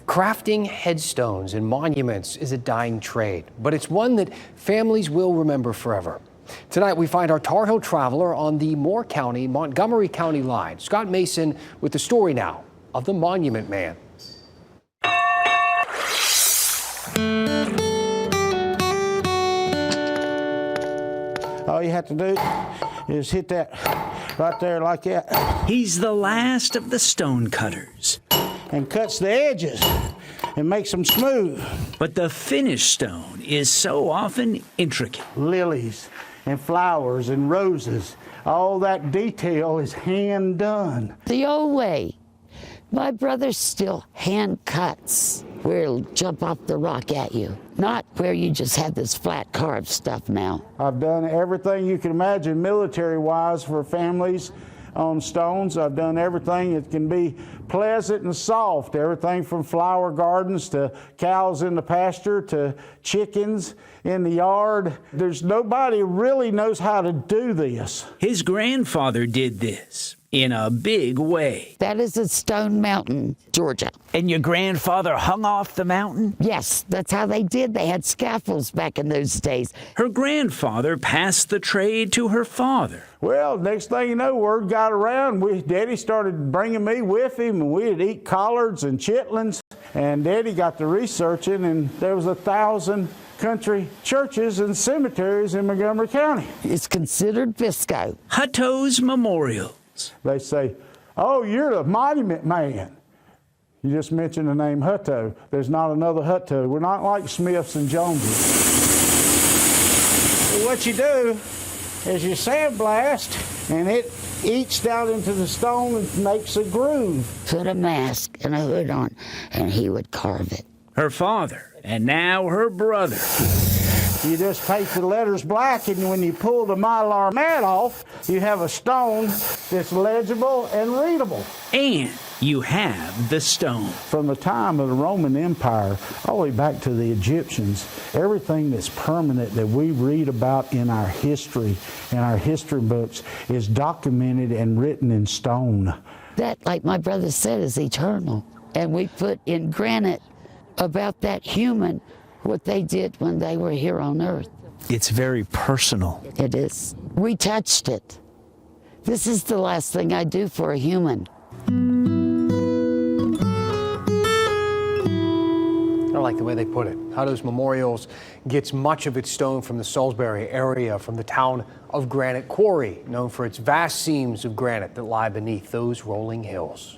Crafting headstones and monuments is a dying trade, but it's one that families will remember forever. Tonight, we find our Tar Heel traveler on the Moore County, Montgomery County line. Scott Mason with the story now of the Monument Man. All you have to do is hit that right there like that. He's the last of the stonecutters. And cuts the edges and makes them smooth. But the finished stone is so often intricate. Lilies and flowers and roses, all that detail is hand done. The old way. My brother still hand cuts where it'll jump off the rock at you, not where you just have this flat carved stuff now. I've done everything you can imagine military-wise for families on stones. I've done everything that can be pleasant and soft, everything from flower gardens to cows in the pasture to chickens in the yard. There's nobody really knows how to do this. His grandfather did this in a big way. That is at Stone Mountain, Georgia. And your grandfather hung off the mountain? Yes, that's how they did. They had scaffolds back in those days. Her grandfather passed the trade to her father. Well, next thing you know, word got around. Daddy started bringing me with him, and we'd eat collards and chitlins. And Daddy got to researching, and there was 1,000 country churches and cemeteries in Montgomery County. It's considered Visco. Hutto's Memorials. They say, "Oh, you're the Monument Man." You just mentioned the name Hutto. There's not another Hutto. We're not like Smiths and Joneses. So what you do is you sandblast, and it eats down into the stone and makes a groove. Put a mask and a hood on, and he would carve it. Her father, and now her brother. You just paint the letters black, and when you pull the mylar mat off, you have a stone that's legible and readable. And you have the stone. From the time of the Roman Empire all the way back to the Egyptians, everything that's permanent that we read about in our history, in our history books, is documented and written in stone. That, like my brother said, is eternal. And we put in granite about that human what they did when they were here on earth. It's very personal. It is. We touched it. This is the last thing I do for a human. I like the way they put it. Hutto's Memorials gets much of its stone from the Salisbury area, from the town of Granite Quarry, known for its vast seams of granite that lie beneath those rolling hills.